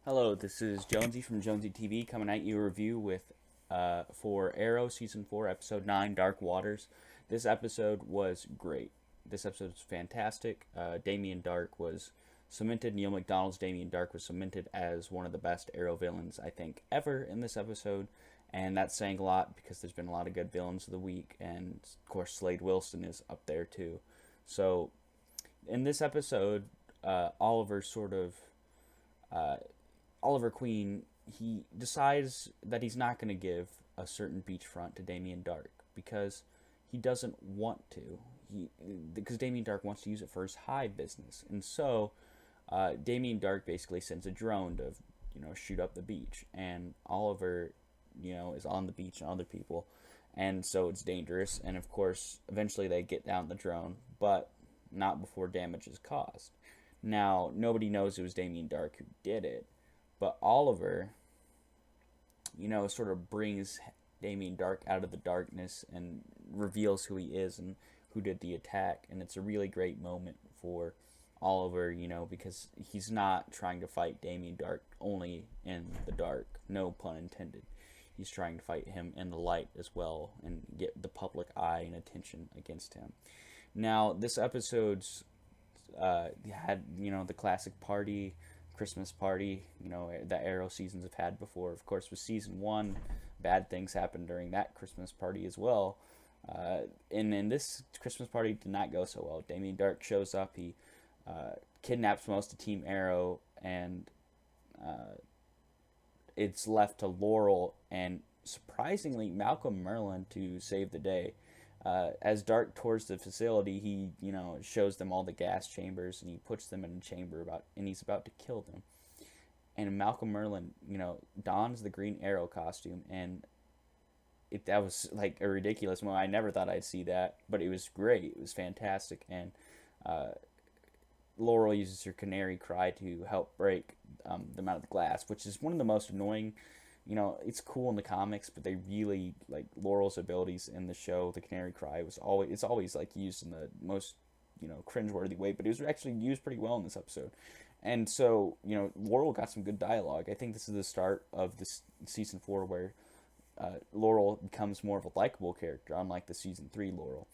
Hello, this is Jonesy from Jonesy TV coming at you a review with for Arrow Season 4, Episode 9, Dark Waters. This episode was great. This episode was fantastic. Damien Dark was cemented. Neil McDonald's Damien Dark was cemented as one of the best Arrow villains, I think, ever in this episode. And that's saying a lot because there's been a lot of good villains of the week. And, of course, Slade Wilson is up there, too. So, in this episode, Oliver sort of Oliver Queen, he decides that he's not going to give a certain beachfront to Damien Dark because he doesn't want to. Because Damien Dark wants to use it for his hive business, and so Damien Dark basically sends a drone to shoot up the beach, and Oliver is on the beach and other people, and so it's dangerous. And of course, eventually they get down the drone, but not before damage is caused. Now nobody knows it was Damien Dark who did it, but Oliver, sort of brings Damien Dark out of the darkness and reveals who he is and who did the attack. And it's a really great moment for Oliver, because he's not trying to fight Damien Dark only in the dark, no pun intended. He's trying to fight him in the light as well and get the public eye and attention against him. Now, this episode's had, the classic party, Christmas party, that Arrow seasons have had before. Of course, with season one, bad things happened during that Christmas party as well. And in this Christmas party did not go so well. Damien Dark shows up. He kidnaps most of Team Arrow, and it's left to Laurel and surprisingly Malcolm Merlyn to save the day. As Dark tours the facility, he shows them all the gas chambers, and he puts them in a chamber and he's about to kill them. And Malcolm Merlyn, dons the Green Arrow costume, and that was like a ridiculous moment. I never thought I'd see that, but it was great. It was fantastic, and Laurel uses her canary cry to help break them out of the glass, which is one of the most annoying. It's cool in the comics, but they really like Laurel's abilities in the show. The canary cry it's always like used in the most cringeworthy way, but it was actually used pretty well in this episode. And so Laurel got some good dialogue. I think this is the start of this season 4 where Laurel becomes more of a likable character, unlike the season 3 Laurel.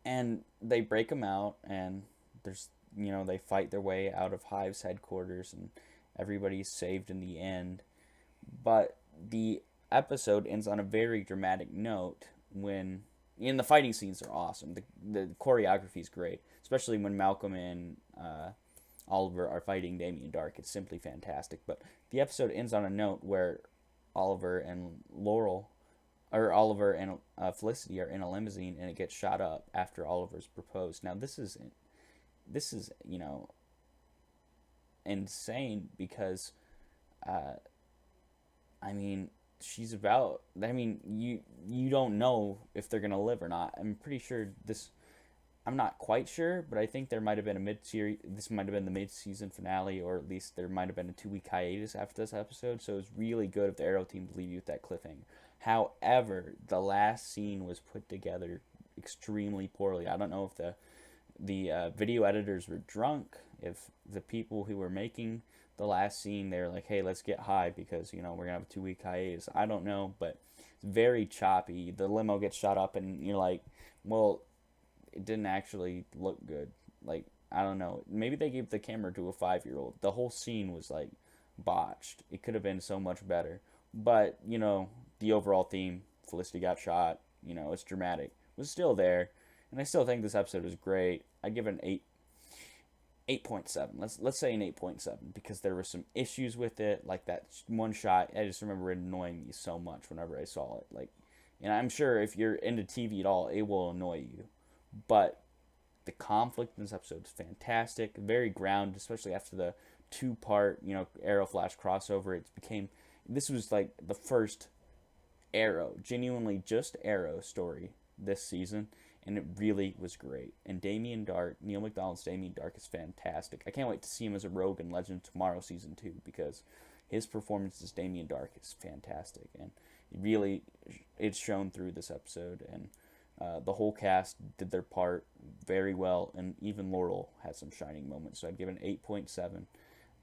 And they break him out, and there's they fight their way out of Hive's headquarters, and everybody's saved in the end. But the episode ends on a very dramatic note when the fighting scenes are awesome. The choreography is great, especially when Malcolm and Oliver are fighting Damien Dark. It's simply fantastic. But the episode ends on a note where Oliver and Felicity are in a limousine, and it gets shot up after Oliver's proposed. Now this is insane because I mean, she's about. I mean, you don't know if they're gonna live or not. I'm pretty sure this. I'm not quite sure, but I think there might have been a mid series. This might have been the mid season finale, or at least there might have been a 2 week hiatus after this episode. So it was really good of the Arrow team to leave you with that cliffhanger. However, the last scene was put together extremely poorly. I don't know if the video editors were drunk, if the people who were making the last scene they're like, hey, let's get high because we're gonna have a 2 week hiatus. I don't know, but it's very choppy. The limo gets shot up, and you're like, well, it didn't actually look good. Like, I don't know, maybe they gave the camera to a 5-year-old. The whole scene was like botched. It could have been so much better, but the overall theme, Felicity got shot, it's dramatic, was still there. And I still think this episode is great. I'd give it an 8.7. Let's say an 8.7 because there were some issues with it, like that one shot. I just remember it annoying me so much whenever I saw it. Like, and I'm sure if you're into TV at all, it will annoy you. But the conflict in this episode is fantastic, very grounded, especially after the 2 part Arrow Flash crossover. This was like the first Arrow, genuinely just Arrow story this season, and it really was great. And Damien Dark, Neil McDonald's Damien Dark is fantastic. I can't wait to see him as a rogue in Legend of Tomorrow season 2 because his performance as Damien Dark is fantastic, and it's shown through this episode. And the whole cast did their part very well, and even Laurel had some shining moments. So I'd give it an 8.7.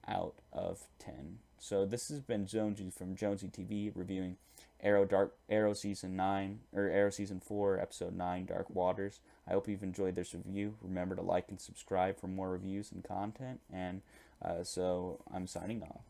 out of 10. So this has been Jonesy from Jonesy TV reviewing Arrow season 9 or Arrow season 4 episode 9 Dark Waters. I hope you've enjoyed this review. Remember to like and subscribe for more reviews and content. And so I'm signing off.